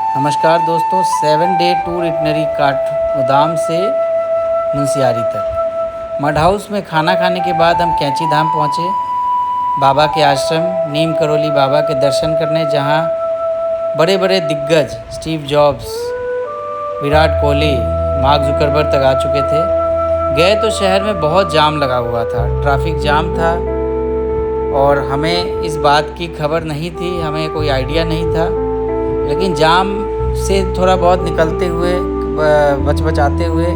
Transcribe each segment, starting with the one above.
नमस्कार दोस्तों, 7 day tour itinerary Kathgodam से मुंशियारी तक। मड हाउस में खाना खाने के बाद हम कैंची धाम पहुँचे, बाबा के आश्रम नीम करोली बाबा के दर्शन करने, जहाँ बड़े बड़े दिग्गज Steve jobs, Virat Kohli, mark Zuckerberg तक आ चुके थे। गए तो शहर में बहुत जाम लगा हुआ था, ट्रैफिक जाम था और हमें इस बात की खबर नहीं थी, हमें कोई आइडिया नहीं था। लेकिन जाम से थोड़ा बहुत निकलते हुए, बचाते हुए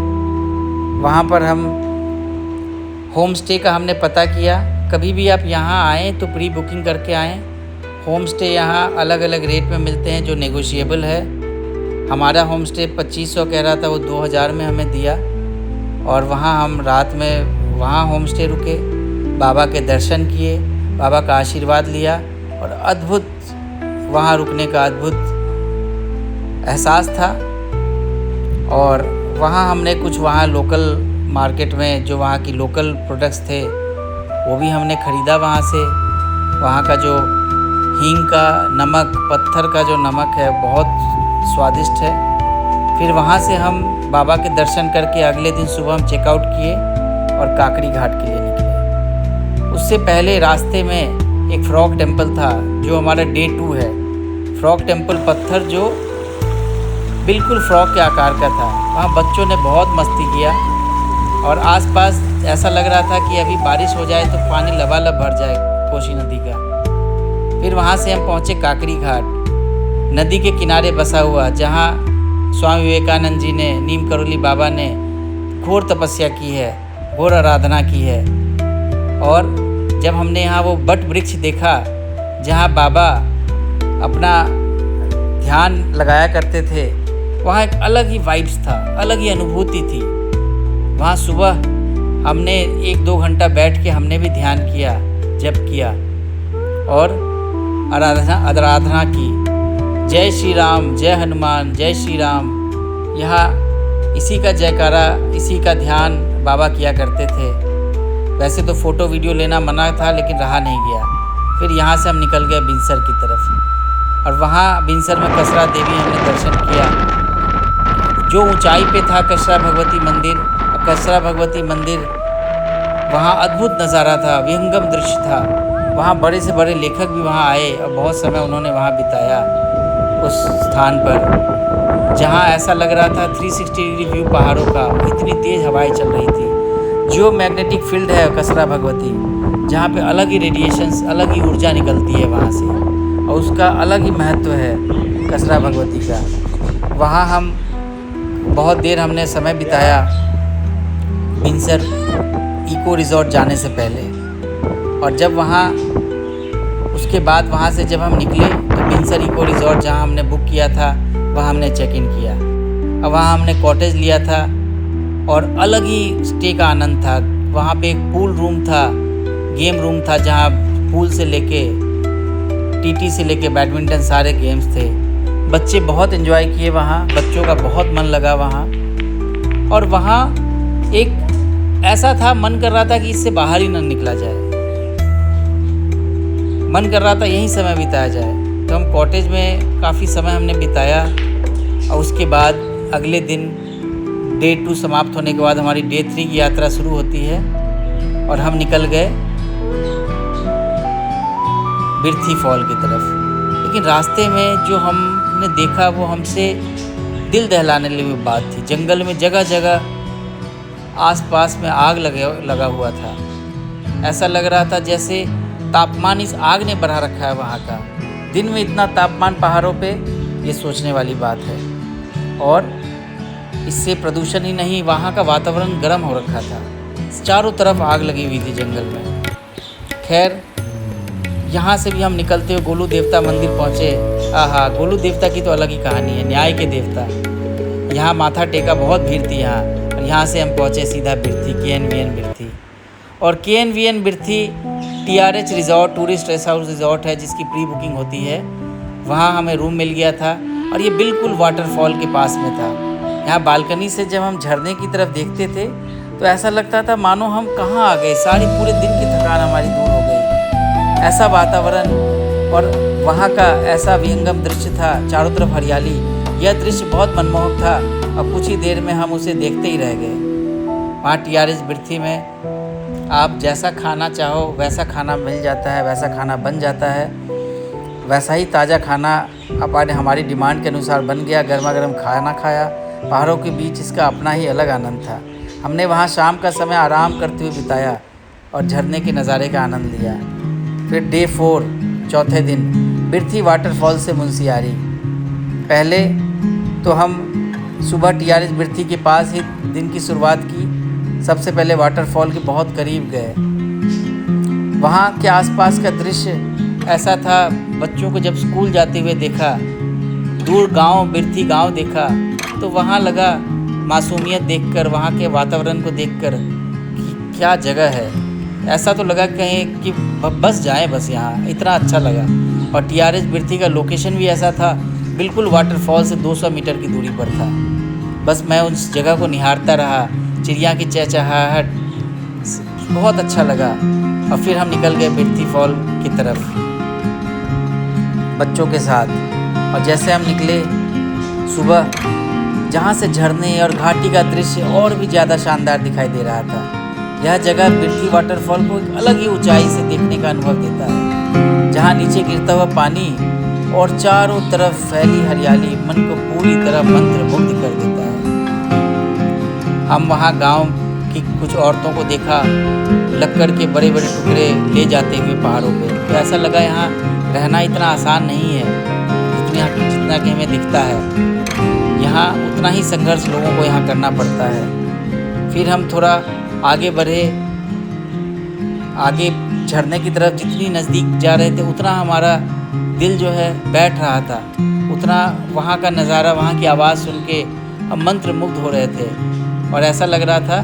वहाँ पर हम होम स्टे का हमने पता किया। कभी भी आप यहाँ आएँ तो प्री बुकिंग करके आएँ। होम स्टे यहाँ अलग अलग रेट में मिलते हैं जो नेगोशिएबल है। हमारा होम स्टे 2500 कह रहा था, वो 2000 में हमें दिया और वहाँ हम रात में वहाँ होम स्टे रुके, बाबा के दर्शन किए, बाबा का आशीर्वाद लिया और अद्भुत वहाँ रुकने का अद्भुत एहसास था। और वहाँ हमने कुछ वहाँ लोकल मार्केट में जो वहाँ की लोकल प्रोडक्ट्स थे वो भी हमने ख़रीदा वहाँ से। वहाँ का जो हींग का नमक, पत्थर का जो नमक है, बहुत स्वादिष्ट है। फिर वहाँ से हम बाबा के दर्शन करके अगले दिन सुबह हम चेकआउट किए और काकड़ी घाट के लिए निकले। उससे पहले रास्ते में एक फ्रॉग टेम्पल था जो हमारा डे 2 है। फ्रॉग टेम्पल पत्थर जो बिल्कुल फ्रॉग के आकार का था, वहाँ बच्चों ने बहुत मस्ती किया और आसपास ऐसा लग रहा था कि अभी बारिश हो जाए तो पानी लबालब भर जाए कोसी नदी का। फिर वहाँ से हम पहुँचे काकड़ी घाट, नदी के किनारे बसा हुआ, जहाँ स्वामी विवेकानंद जी ने, नीम करोली बाबा ने घोर तपस्या की है, घोर आराधना की है। और जब हमने यहाँ वो बट वृक्ष देखा जहाँ बाबा अपना ध्यान लगाया करते थे, वहाँ एक अलग ही वाइब्स था, अलग ही अनुभूति थी। वहाँ सुबह हमने 1-2 घंटा बैठ के हमने भी ध्यान किया, जप किया और आराधना की। जय श्री राम, जय हनुमान, जय श्री राम। यहाँ इसी का जयकारा, इसी का ध्यान बाबा किया करते थे। वैसे तो फ़ोटो वीडियो लेना मना था, लेकिन रहा नहीं गया। फिर यहाँ से हम निकल गए बिनसर की तरफ और वहाँ बिनसर में कसरा देवी हमने दर्शन किया। जो ऊंचाई पे था कसरा भगवती मंदिर, कसरा भगवती मंदिर वहाँ अद्भुत नज़ारा था, विहंगम दृश्य था। वहाँ बड़े से बड़े लेखक भी वहाँ आए और बहुत समय उन्होंने वहाँ बिताया उस स्थान पर, जहाँ ऐसा लग रहा था 360 डिग्री व्यू पहाड़ों का। इतनी तेज़ हवाएं चल रही थी। जो मैग्नेटिक फील्ड है कसरा भगवती, जहाँ पे अलग ही रेडिएशंस, अलग ही ऊर्जा निकलती है वहाँ से, और उसका अलग ही महत्व है कसरा भगवती का। वहाँ हम बहुत देर हमने समय बिताया बिनसर इको रिज़ॉर्ट जाने से पहले। और जब वहाँ उसके बाद वहाँ से जब हम निकले तो बिनसर इको रिज़ॉर्ट जहाँ हमने बुक किया था वहाँ हमने चेक इन किया और वहाँ हमने कॉटेज लिया था और अलग ही स्टे का आनंद था। वहाँ पे एक पूल रूम था, गेम रूम था, जहाँ पूल से लेके टीटी से लेके बैडमिंटन सारे गेम्स थे। बच्चे बहुत एंजॉय किए वहाँ, बच्चों का बहुत मन लगा वहाँ। और वहाँ एक ऐसा था, मन कर रहा था कि इससे बाहर ही न निकला जाए, मन कर रहा था यहीं समय बिताया जाए। तो हम कॉटेज में काफ़ी समय हमने बिताया और उसके बाद अगले दिन डे 2 समाप्त होने के बाद हमारी डे 3 की यात्रा शुरू होती है और हम निकल गए बिरथी फॉल की तरफ। लेकिन रास्ते में जो हमने देखा वो हमसे दिल दहलाने वाली बात थी। जंगल में जगह जगह आसपास में आग लगा हुआ था। ऐसा लग रहा था जैसे तापमान इस आग ने बढ़ा रखा है वहाँ का। दिन में इतना तापमान पहाड़ों पे, ये सोचने वाली बात है। और इससे प्रदूषण ही नहीं, वहाँ का वातावरण गर्म हो रखा था, चारों तरफ आग लगी हुई थी जंगल में। खैर, यहाँ से भी हम निकलते हुए गोलू देवता मंदिर पहुँचे। आहा, गोलू देवता की तो अलग ही कहानी है, न्याय के देवता। यहाँ माथा टेका, बहुत भीड़ थी यहाँ। और यहाँ से हम पहुँचे सीधा बिरथी, KNVN बिरथी। और KNVN Birthi TRH resort, tourist rest house resort है, जिसकी प्री बुकिंग होती है। वहाँ हमें रूम मिल गया था और ये बिल्कुल वाटरफॉल के पास में था। यहाँ बालकनी से जब हम झरने की तरफ देखते थे तो ऐसा लगता था मानो हम कहाँ आ गए, सारी पूरे दिन की थकान हमारी दूर हो गई। ऐसा वातावरण और वहाँ का ऐसा विहंगम दृश्य था, चारों तरफ हरियाली, यह दृश्य बहुत मनमोहक था और कुछ ही देर में हम उसे देखते ही रह गए। वहाँ TRS बिरथी में आप जैसा खाना चाहो वैसा खाना मिल जाता है, वैसा खाना बन जाता है। वैसा ही ताज़ा खाना हमारी डिमांड के अनुसार बन गया। गर्मा गर्म खाना खाया। पहाड़ों के बीच इसका अपना ही अलग आनंद था। हमने वहाँ शाम का समय आराम करते हुए बिताया और झरने के नज़ारे का आनंद लिया। फिर डे 4 चौथे दिन बिरथी वाटरफॉल से मुंशियारी। पहले तो हम सुबह TRS बिरथी के पास ही दिन की शुरुआत की। सबसे पहले वाटरफॉल के बहुत करीब गए। वहाँ के आसपास का दृश्य ऐसा था, बच्चों को जब स्कूल जाते हुए देखा, दूर गांव बिरथी गांव देखा, तो वहाँ लगा मासूमियत देखकर, वहाँ के वातावरण को देखकर कि क्या जगह है। ऐसा तो लगा कहीं कि बस जाएं बस यहाँ, इतना अच्छा लगा। और TRS बिरथी का लोकेशन भी ऐसा था, बिल्कुल वाटरफॉल से 200 मीटर की दूरी पर था। बस मैं उस जगह को निहारता रहा, चिड़िया की चहचहाहट, बहुत अच्छा लगा। और फिर हम निकल गए बिरथी फॉल की तरफ बच्चों के साथ। और जैसे हम निकले सुबह, जहाँ से झरने और घाटी का दृश्य और भी ज़्यादा शानदार दिखाई दे रहा था। यह जगह बिरथी वाटरफॉल को एक अलग ही ऊंचाई से देखने का अनुभव देता है, जहाँ नीचे गिरता हुआ पानी और चारों तरफ फैली हरियाली मन को पूरी तरह मंत्रमुग्ध कर देता है। हम वहाँ गांव की कुछ औरतों को देखा, लक्कड़ के बड़े बड़े टुकड़े ले जाते हुए पहाड़ों पे। तो ऐसा लगा यहाँ रहना इतना आसान नहीं है जितना कि हमें दिखता है। यहाँ उतना ही संघर्ष लोगों को यहाँ करना पड़ता है। फिर हम थोड़ा आगे बढ़े। आगे झरने की तरफ जितनी नज़दीक जा रहे थे उतना हमारा दिल जो है बैठ रहा था, उतना वहाँ का नज़ारा, वहाँ की आवाज़ सुन के हम मंत्रमुग्ध हो रहे थे। और ऐसा लग रहा था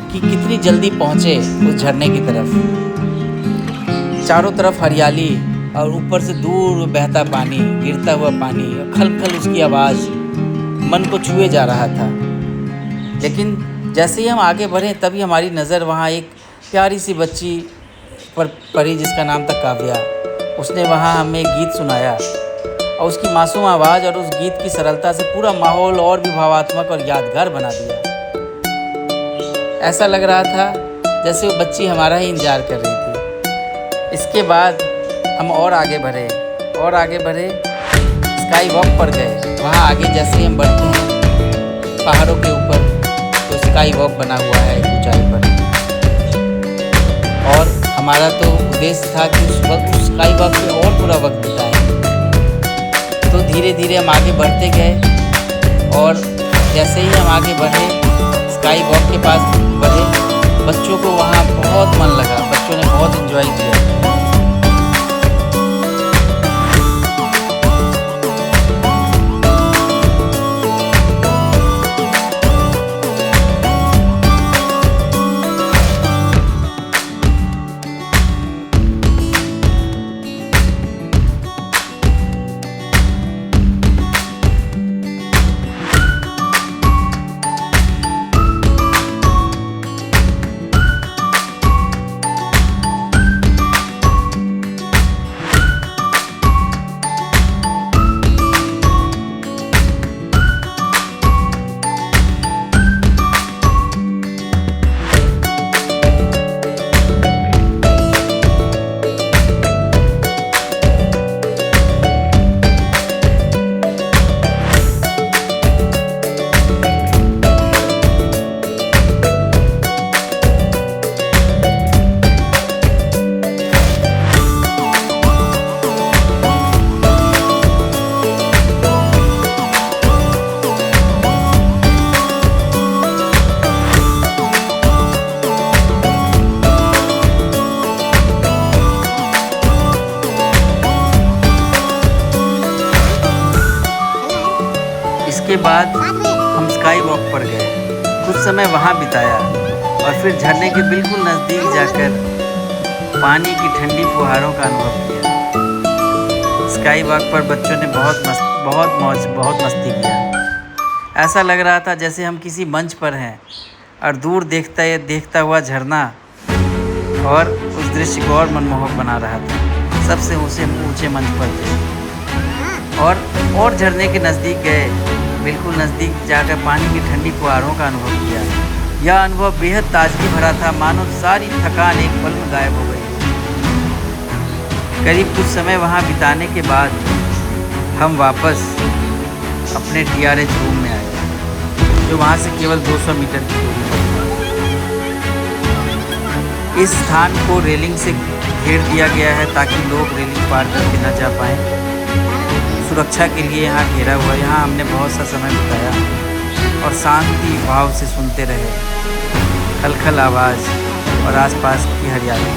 कि कितनी जल्दी पहुँचे उस झरने की तरफ। चारों तरफ हरियाली और ऊपर से दूर बहता पानी, गिरता हुआ पानी और खल उसकी आवाज़ मन को छुए जा रहा था। लेकिन जैसे ही हम आगे बढ़े तभी हमारी नज़र वहाँ एक प्यारी सी बच्ची पर पड़ी जिसका नाम था काव्या। उसने वहाँ हमें गीत सुनाया और उसकी मासूम आवाज़ और उस गीत की सरलता से पूरा माहौल और भी भावात्मक और यादगार बना दिया। ऐसा लग रहा था जैसे वो बच्ची हमारा ही इंतज़ार कर रही थी। इसके बाद हम और आगे बढ़े स्काई वॉक पर गए। वहाँ आगे जैसे हम बढ़ते हैं पहाड़ों के ऊपर, तो स्काई वॉक बना हुआ है ऊंचाई पर। और हमारा तो उद्देश्य था कि उस स्काई वॉक पे और पूरा वक्त बिताएं। तो धीरे धीरे हम आगे बढ़ते गए और जैसे ही हम आगे बढ़े, स्काई वॉक के पास बढ़े, बच्चों को वहाँ बहुत मन लगा। बच्चों ने बहुत एंजॉय किया। इसके बाद हम स्काई वॉक पर गए, कुछ समय वहाँ बिताया और फिर झरने के बिल्कुल नज़दीक जाकर पानी की ठंडी फुहारों का अनुभव किया। स्काई वॉक पर बच्चों ने बहुत मस्ती किया। ऐसा लग रहा था जैसे हम किसी मंच पर हैं और दूर देखता हुआ झरना और उस दृश्य को और मनमोहक बना रहा था। सबसे ऊंचे मंच पर थे। और झरने के नज़दीक गए। बिल्कुल नज़दीक जाकर पानी की ठंडी फुहारों का अनुभव किया। यह अनुभव बेहद ताजगी भरा था, मानो सारी थकान एक पल में गायब हो गई। करीब कुछ समय वहाँ बिताने के बाद हम वापस अपने TRH रूम में आए, जो वहाँ से केवल 200 मीटर की दूरी पर था। इस स्थान को रेलिंग से घेर दिया गया है ताकि लोग रेलिंग पार करके न जा पाएँ। सुरक्षा के लिए यहाँ घेरा हुआ। यहाँ हमने बहुत सा समय बिताया और शांति भाव से सुनते रहे खलखल आवाज़ और आसपास की हरियाली।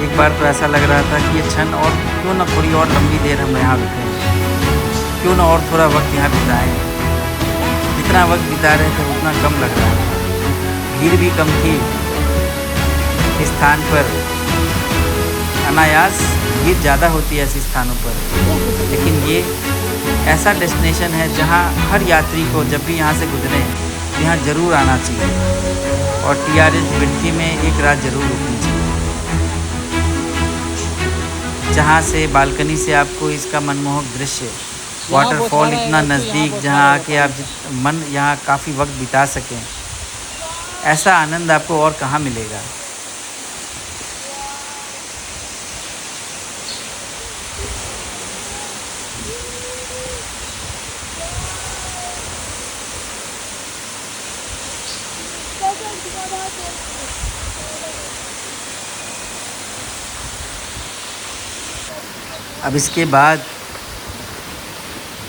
एक बार तो ऐसा लग रहा था कि ये क्षण और क्यों न थोड़ी और लंबी देर हम यहाँ रुकें, क्यों न और थोड़ा वक्त यहाँ बिताएं। जितना वक्त बिता रहे थे उतना कम लग रहा था। भीड़ भी कम थी इस स्थान पर। अनायास भीड़ ज़्यादा होती है ऐसे स्थानों पर, लेकिन ये ऐसा डेस्टिनेशन है जहाँ हर यात्री को जब भी यहाँ से गुजरे यहाँ ज़रूर आना चाहिए और TRH बिडकी में एक रात ज़रूर रुकनी चाहिए, जहाँ से बालकनी से आपको इसका मनमोहक दृश्य, वाटरफॉल इतना नज़दीक, जहाँ आके आप मन यहाँ काफ़ी वक्त बिता सकें। ऐसा आनंद आपको और कहाँ मिलेगा। अब इसके बाद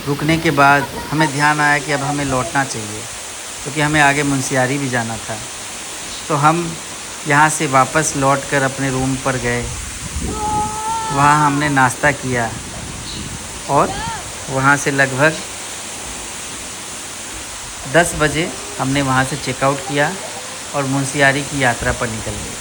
रुकने के बाद हमें ध्यान आया कि अब हमें लौटना चाहिए, क्योंकि हमें आगे मुंशियारी भी जाना था। तो हम यहाँ से वापस लौटकर अपने रूम पर गए। वहाँ हमने नाश्ता किया और वहाँ से लगभग 10 बजे हमने वहाँ से चेकआउट किया और मुंशियारी की यात्रा पर निकल गए।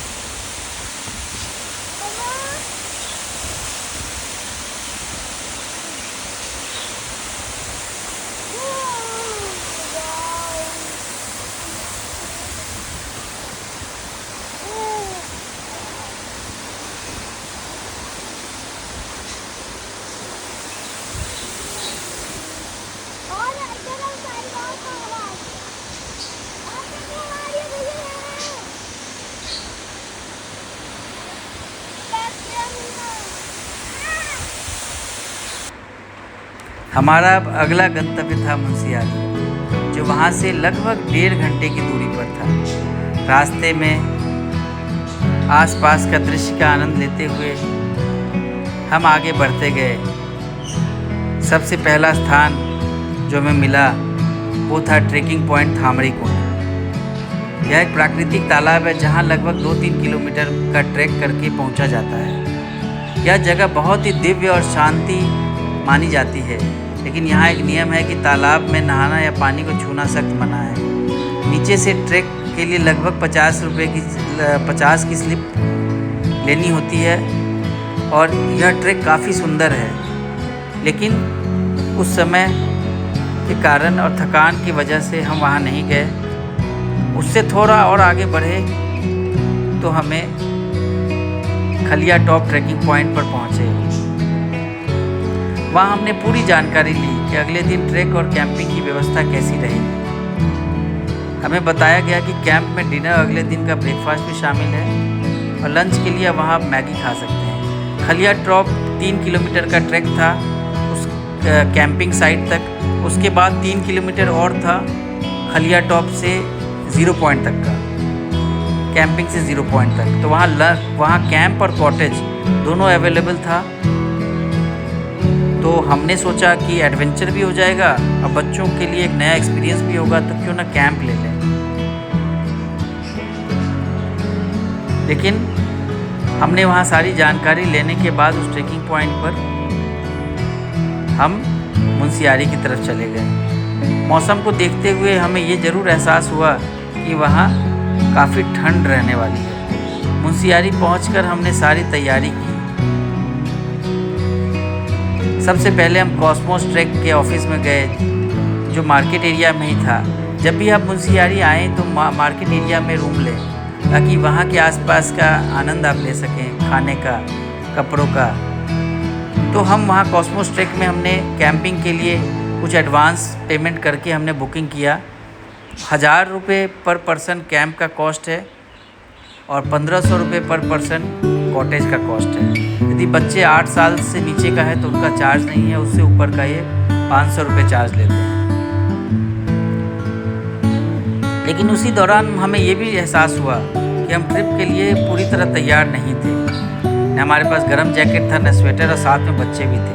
हमारा अगला गंतव्य था मुंशियारी, जो वहाँ से लगभग 1.5 घंटे की दूरी पर था। रास्ते में आसपास का दृश्य का आनंद लेते हुए हम आगे बढ़ते गए। सबसे पहला स्थान जो हमें मिला वो था ट्रेकिंग पॉइंट थामड़ी कुंड। यह एक प्राकृतिक तालाब है जहाँ लगभग 2-3 किलोमीटर का ट्रैक करके पहुँचा जाता है। यह जगह बहुत ही दिव्य और शांति मानी जाती है, लेकिन यहाँ एक नियम है कि तालाब में नहाना या पानी को छूना सख्त मना है। नीचे से ट्रैक के लिए लगभग 50 की स्लिप लेनी होती है और यह ट्रैक काफ़ी सुंदर है, लेकिन उस समय के कारण और थकान की वजह से हम वहाँ नहीं गए। उससे थोड़ा और आगे बढ़े तो हमें खलिया टॉप ट्रैकिंग पॉइंट पर पहुँचे। वहाँ हमने पूरी जानकारी ली कि अगले दिन ट्रैक और कैंपिंग की व्यवस्था कैसी रहेगी। हमें बताया गया कि कैंप में डिनर, अगले दिन का ब्रेकफास्ट भी शामिल है और लंच के लिए वहाँ आप मैगी खा सकते हैं। खलिया टॉप 3 किलोमीटर का ट्रैक था उस कैंपिंग साइट तक। उसके बाद 3 किलोमीटर और था खलिया टॉप से 0 पॉइंट तक का, कैंपिंग से 0 पॉइंट तक। तो वहाँ कैंप और कॉटेज दोनों अवेलेबल था। तो हमने सोचा कि एडवेंचर भी हो जाएगा और बच्चों के लिए एक नया एक्सपीरियंस भी होगा, तो क्यों ना कैंप ले लें। लेकिन हमने वहाँ सारी जानकारी लेने के बाद उस ट्रेकिंग पॉइंट पर हम मुंशियारी की तरफ चले गए। मौसम को देखते हुए हमें ये ज़रूर एहसास हुआ कि वहाँ काफ़ी ठंड रहने वाली है। मुंशियारी पहुंचकर हमने सारी तैयारी की। सबसे पहले हम कॉस्मोस ट्रैक के ऑफिस में गए, जो मार्केट एरिया में ही था। जब भी आप मुंशियारी आएँ तो मार्केट एरिया में रूम लें, ताकि वहाँ के आसपास का आनंद आप ले सकें, खाने का, कपड़ों का। तो हम वहाँ कॉस्मोस ट्रेक में हमने कैंपिंग के लिए कुछ एडवांस पेमेंट करके हमने बुकिंग किया। 1000 रुपये पर पर्सन कैंप का कॉस्ट है और 1500 रुपये पर पर्सन कॉटेज का कॉस्ट है। यदि बच्चे 8 साल से नीचे का है तो उनका चार्ज नहीं है, उससे ऊपर का ये 500 रुपये चार्ज लेते हैं। लेकिन उसी दौरान हमें ये भी एहसास हुआ कि हम ट्रिप के लिए पूरी तरह तैयार नहीं थे। न हमारे पास गर्म जैकेट था, न स्वेटर, और साथ में बच्चे भी थे।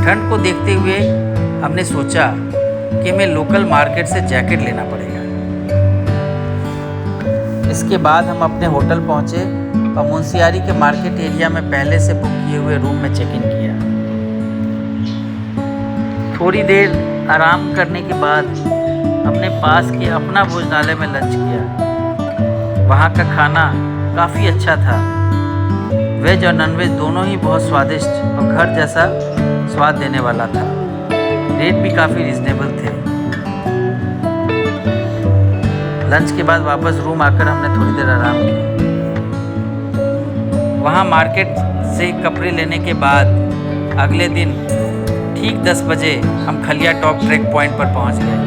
ठंड को देखते हुए हमने सोचा कि हमें लोकल मार्केट से जैकेट लेना पड़ेगा। इसके बाद हम अपने होटल पहुँचे और मुंशियारी के मार्केट एरिया में पहले से बुक किए हुए रूम में चेक इन किया। थोड़ी देर आराम करने के बाद हमने पास के अपना भोजनालय में लंच किया। वहाँ का खाना काफ़ी अच्छा था। वेज और नॉनवेज दोनों ही बहुत स्वादिष्ट और घर जैसा स्वाद देने वाला था। रेट भी काफ़ी रिजनेबल थे। लंच के बाद वापस रूम आकर हमने थोड़ी देर आराम किया। वहाँ मार्केट से कपड़े लेने के बाद अगले दिन ठीक 10 बजे हम खलिया टॉप ट्रेक पॉइंट पर पहुँच गए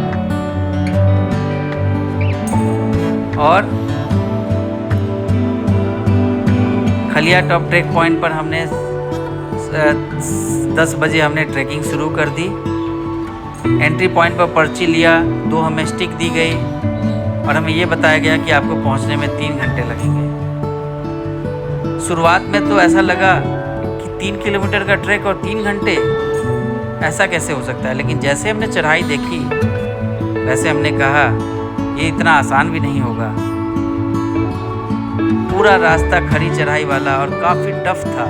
और खलिया टॉप ट्रेक पॉइंट पर हमने 10 बजे हमने ट्रैकिंग शुरू कर दी। एंट्री पॉइंट पर पर्ची लिया, 2 हमें स्टिक दी गई और हमें ये बताया गया कि आपको पहुंचने में 3 घंटे लगेंगे। शुरुआत में तो ऐसा लगा कि 3 किलोमीटर का ट्रैक और 3 घंटे, ऐसा कैसे हो सकता है। लेकिन जैसे हमने चढ़ाई देखी वैसे हमने कहा ये इतना आसान भी नहीं होगा। पूरा रास्ता खड़ी चढ़ाई वाला और काफ़ी टफ था।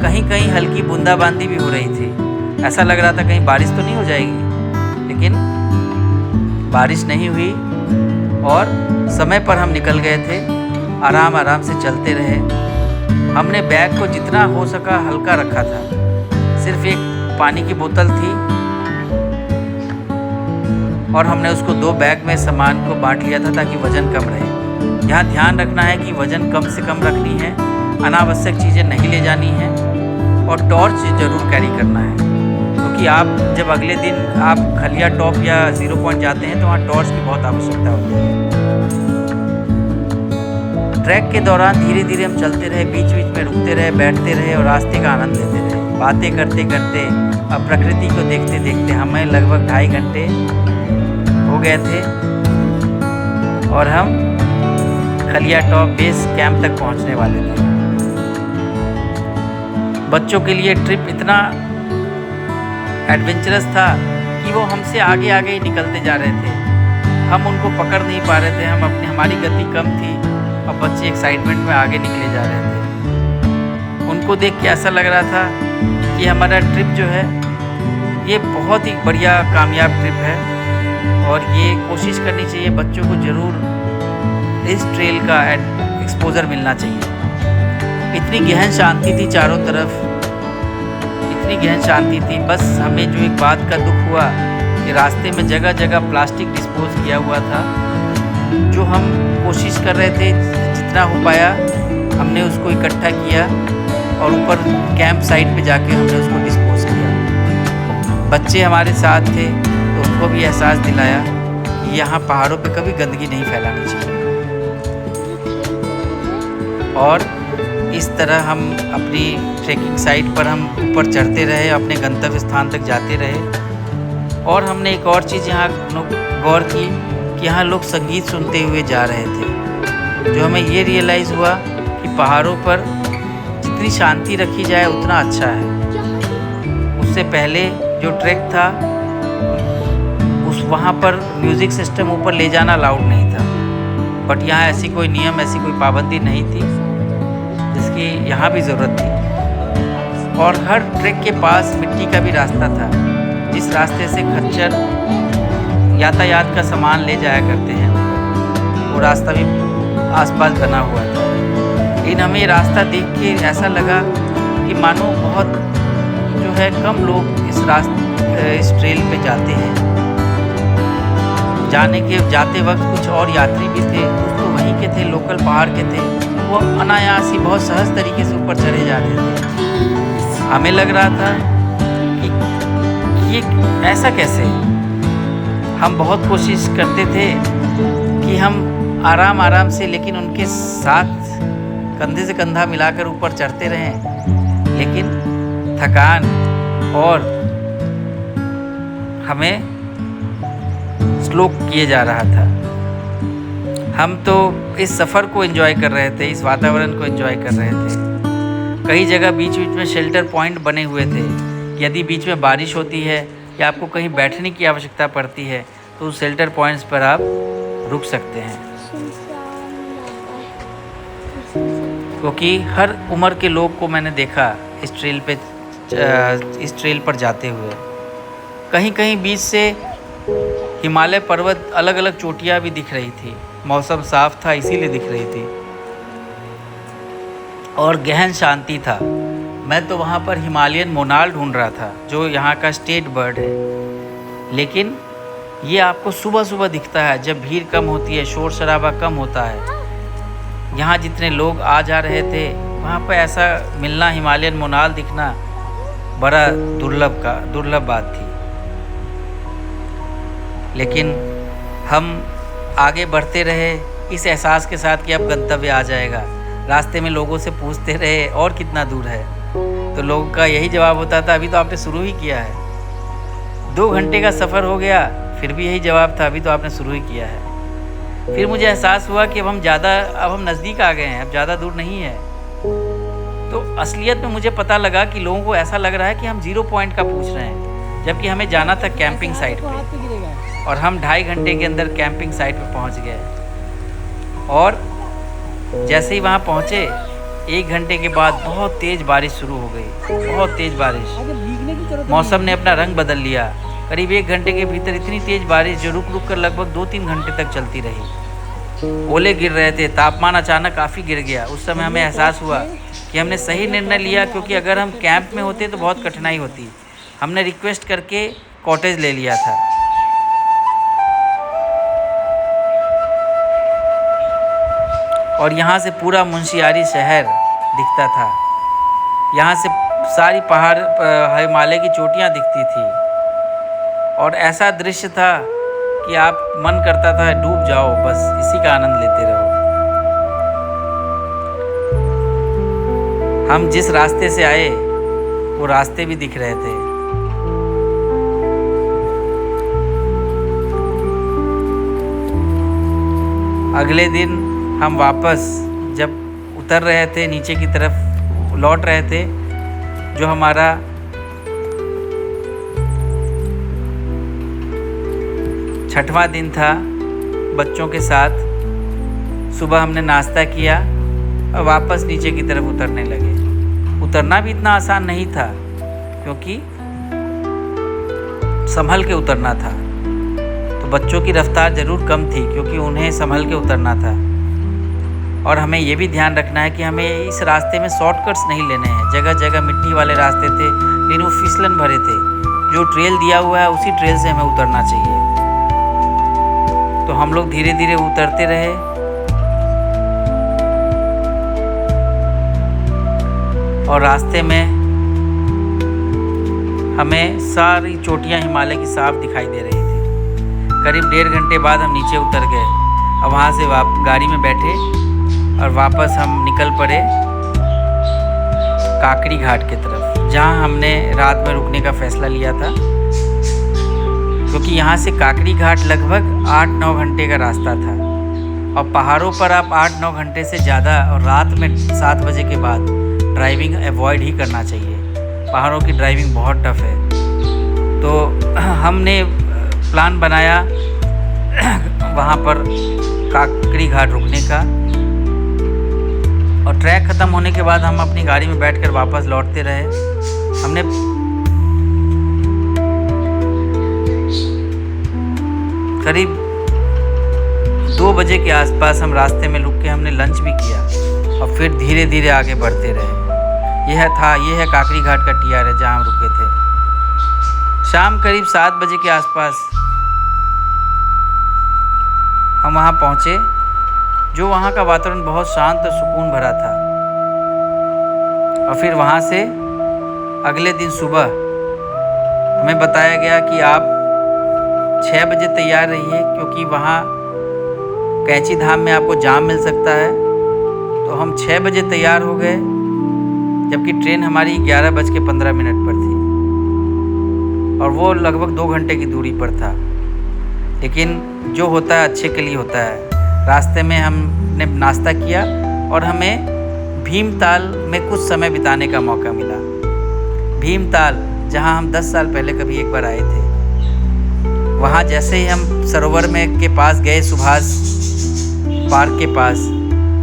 कहीं कहीं हल्की बूंदाबांदी भी हो रही थी। ऐसा लग रहा था कहीं बारिश तो नहीं हो जाएगी, लेकिन बारिश नहीं हुई और समय पर हम निकल गए थे। आराम आराम से चलते रहे। हमने बैग को जितना हो सका हल्का रखा था। सिर्फ एक पानी की बोतल थी और हमने उसको 2 बैग में सामान को बांट लिया था ताकि वज़न कम रहे। यहाँ ध्यान रखना है कि वज़न कम से कम रखनी है, अनावश्यक चीज़ें नहीं ले जानी हैं और टॉर्च ज़रूर कैरी करना है, क्योंकि आप जब अगले दिन आप खलिया टॉप या 0 पॉइंट जाते हैं तो वहाँ टॉर्च की बहुत आवश्यकता होती है। ट्रैक के दौरान धीरे धीरे हम चलते रहे, बीच बीच में रुकते रहे, बैठते रहे और रास्ते का आनंद लेते रहे। बातें करते करते और प्रकृति को देखते देखते हमें लगभग 2.5 घंटे हो गए थे और हम खलिया टॉप बेस कैंप तक पहुंचने वाले थे। बच्चों के लिए ट्रिप इतना एडवेंचरस था कि वो हमसे आगे आगे ही निकलते जा रहे थे। हम उनको पकड़ नहीं पा रहे थे। हमारी गति कम थी और बच्चे एक्साइटमेंट में आगे निकले जा रहे थे। उनको देख के ऐसा लग रहा था कि हमारा ट्रिप जो है ये बहुत ही बढ़िया कामयाब ट्रिप है और ये कोशिश करनी चाहिए बच्चों को ज़रूर इस ट्रेल का एक्सपोज़र मिलना चाहिए। इतनी गहन शांति थी चारों तरफ, इतनी गहन शांति थी। बस हमें जो एक बात का दुख हुआ कि रास्ते में जगह जगह प्लास्टिक डिस्पोज किया हुआ था। जो हम कोशिश कर रहे थे जितना हो पाया हमने उसको इकट्ठा किया और ऊपर कैंप साइट पे जाके हमने उसको डिस्पोज किया। बच्चे हमारे साथ थे तो उनको भी एहसास दिलाया कि यहाँ पहाड़ों पे कभी गंदगी नहीं फैलानी चाहिए। और इस तरह हम अपनी ट्रैकिंग साइट पर हम ऊपर चढ़ते रहे, अपने गंतव्य स्थान तक जाते रहे। और हमने एक और चीज़ यहाँ गौर की कि यहाँ लोग संगीत सुनते हुए जा रहे थे, जो हमें ये रियलाइज़ हुआ कि पहाड़ों पर जितनी शांति रखी जाए उतना अच्छा है। उससे पहले जो ट्रैक था वहाँ पर म्यूज़िक सिस्टम ऊपर ले जाना अलाउड नहीं था, बट यहाँ ऐसी कोई नियम, ऐसी कोई पाबंदी नहीं थी जिसकी यहाँ भी ज़रूरत थी। और हर ट्रैक के पास मिट्टी का भी रास्ता था, जिस रास्ते से खच्चर यातायात का सामान ले जाया करते हैं। वो रास्ता भी आसपास बना हुआ था। लेकिन हमें ये रास्ता देख के ऐसा लगा कि मानो बहुत जो है कम लोग इस ट्रेल पे जाते हैं। जाते वक्त कुछ और यात्री भी थे, कुछ तो वहीं वहीं के थे, लोकल पहाड़ के थे, वो अनायास ही बहुत सहज तरीके से ऊपर चढ़े जा रहे थे। हमें लग रहा था कि ये ऐसा कैसे। हम बहुत कोशिश करते थे कि हम आराम आराम से, लेकिन उनके साथ कंधे से कंधा मिलाकर ऊपर चढ़ते रहें, लेकिन थकान और हमें स्लो किए जा रहा था। हम तो इस सफ़र को एंजॉय कर रहे थे, इस वातावरण को एंजॉय कर रहे थे। कई जगह बीच बीच में शेल्टर पॉइंट बने हुए थे। यदि बीच में बारिश होती है या आपको कहीं बैठने की आवश्यकता पड़ती है तो उस शेल्टर पॉइंट्स पर आप रुक सकते हैं, क्योंकि हर उम्र के लोग को मैंने देखा इस ट्रेल पर जाते हुए। कहीं कहीं बीच से हिमालय पर्वत, अलग अलग चोटियाँ भी दिख रही थी। मौसम साफ था इसीलिए दिख रही थी और गहन शांति था। मैं तो वहाँ पर हिमालयन मोनाल ढूंढ रहा था, जो यहाँ का स्टेट बर्ड है। लेकिन ये आपको सुबह सुबह दिखता है, जब भीड़ कम होती है, शोर शराबा कम होता है। यहाँ जितने लोग आ जा रहे थे, वहाँ पर ऐसा मिलना, हिमालयन मोनाल दिखना बड़ा दुर्लभ बात थी। लेकिन हम आगे बढ़ते रहे इस एहसास के साथ कि अब गंतव्य आ जाएगा। रास्ते में लोगों से पूछते रहे और कितना दूर है, तो लोगों का यही जवाब होता था, अभी तो आपने शुरू ही किया है। 2 घंटे का सफ़र हो गया, फिर भी यही जवाब था, अभी तो आपने शुरू ही किया है। फिर मुझे एहसास हुआ कि अब हम नज़दीक आ गए हैं, अब ज़्यादा दूर नहीं है। तो असलियत में मुझे पता लगा कि लोगों को ऐसा लग रहा है कि हम 0 पॉइंट का पूछ रहे हैं, जबकि हमें जाना था कैंपिंग साइट पे। और हम 2.5 घंटे के अंदर कैंपिंग साइट पे पहुंच गए। और जैसे ही वहाँ पहुँचे, 1 घंटे के बाद बहुत तेज़ बारिश शुरू हो गई, बहुत तेज़ बारिश। मौसम ने अपना रंग बदल लिया। करीब 1 घंटे के भीतर इतनी तेज़ बारिश जो रुक रुक कर लगभग 2-3 घंटे तक चलती रही। ओले गिर रहे थे, तापमान अचानक काफ़ी गिर गया। उस समय हमें एहसास हुआ कि हमने सही निर्णय लिया, क्योंकि अगर हम कैंप में होते तो बहुत कठिनाई होती। हमने रिक्वेस्ट करके कॉटेज ले लिया था। और यहाँ से पूरा मुंशियारी शहर दिखता था। यहाँ से सारी पहाड़, हिमालय की चोटियाँ दिखती थी। और ऐसा दृश्य था कि आप मन करता था डूब जाओ, बस इसी का आनंद लेते रहो। हम जिस रास्ते से आए वो रास्ते भी दिख रहे थे। अगले दिन हम वापस जब उतर रहे थे, नीचे की तरफ लौट रहे थे, जो हमारा छठवां दिन था, बच्चों के साथ सुबह हमने नाश्ता किया और वापस नीचे की तरफ उतरने लगे। उतरना भी इतना आसान नहीं था, क्योंकि संभल के उतरना था। तो बच्चों की रफ्तार ज़रूर कम थी, क्योंकि उन्हें संभल के उतरना था। और हमें ये भी ध्यान रखना है कि हमें इस रास्ते में शॉर्टकट्स नहीं लेने हैं। जगह जगह मिट्टी वाले रास्ते थे, लेकिन वो फिसलन भरे थे। जो ट्रेल दिया हुआ है उसी ट्रेल से हमें उतरना चाहिए। तो हम लोग धीरे धीरे उतरते रहे और रास्ते में हमें सारी चोटियां हिमालय की साफ दिखाई दे रही थी। करीब 1.5 घंटे बाद हम नीचे उतर गए और वहाँ से गाड़ी में बैठे और वापस हम निकल पड़े काकड़ी घाट की तरफ, जहाँ हमने रात में रुकने का फैसला लिया था। क्योंकि यहाँ से काकड़ी घाट लगभग 8-9 घंटे का रास्ता था और पहाड़ों पर आप 8-9 घंटे से ज़्यादा और रात में 7 बजे के बाद ड्राइविंग अवॉइड ही करना चाहिए। पहाड़ों की ड्राइविंग बहुत टफ है। तो हमने प्लान बनाया वहाँ पर काकड़ी घाट रुकने का, और ट्रैक ख़त्म होने के बाद हम अपनी गाड़ी में बैठकर वापस लौटते रहे। हमने करीब 2 बजे के आसपास हम रास्ते में रुक के हमने लंच भी किया और फिर धीरे धीरे आगे बढ़ते रहे। यह है काकड़ी घाट का टीआर है, जहाँ हम रुके थे। शाम करीब 7 बजे के आसपास हम वहाँ पहुँचे, जो वहाँ का वातावरण बहुत शांत और सुकून भरा था। और फिर वहाँ से अगले दिन सुबह हमें बताया गया कि आप 6 बजे तैयार रहिए, क्योंकि वहाँ कैंची धाम में आपको जाम मिल सकता है। तो हम 6 बजे तैयार हो गए, जबकि ट्रेन हमारी 11:15 पर थी और वो लगभग 2 घंटे की दूरी पर था। लेकिन जो होता है अच्छे के लिए होता है। रास्ते में हमने नाश्ता किया और हमें भीमताल में कुछ समय बिताने का मौका मिला। भीमताल, जहां हम 10 साल पहले कभी एक बार आए थे। वहां जैसे ही हम सरोवर में के पास गए, सुभाष पार्क के पास,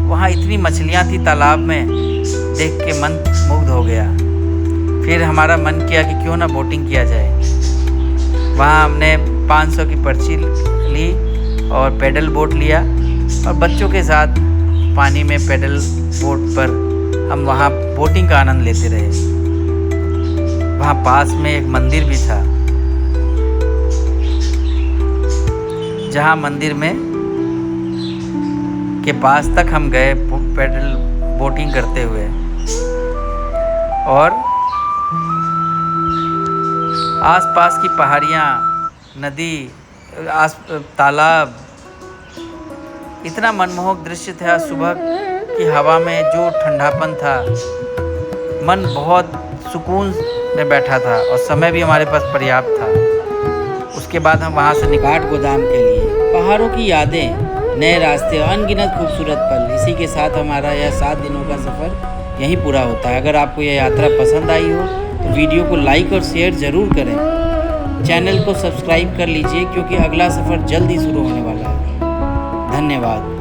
वहां इतनी मछलियां थी तालाब में, देख के मन मुग्ध हो गया। फिर हमारा मन किया कि क्यों ना बोटिंग किया जाए। वहाँ हमने 500 की पर्ची ली और पैडल बोट लिया और बच्चों के साथ पानी में पैडल बोट पर हम वहाँ बोटिंग का आनंद लेते रहे। वहाँ पास में एक मंदिर भी था, जहाँ मंदिर में के पास तक हम गए पैडल बोटिंग करते हुए। और आसपास की पहाड़ियाँ, नदी, तालाब, इतना मनमोहक दृश्य था। सुबह की हवा में जो ठंडापन था, मन बहुत सुकून में बैठा था और समय भी हमारे पास पर्याप्त था। उसके बाद हम वहाँ से निकाट गोदाम के लिए, पहाड़ों की यादें, नए रास्ते, अनगिनत खूबसूरत पल, इसी के साथ हमारा यह 7 दिनों का सफ़र यहीं पूरा होता है। अगर आपको यह यात्रा पसंद आई हो तो वीडियो को लाइक और शेयर ज़रूर करें। चैनल को सब्सक्राइब कर लीजिए, क्योंकि अगला सफ़र जल्द ही शुरू होने वाला है। धन्यवाद।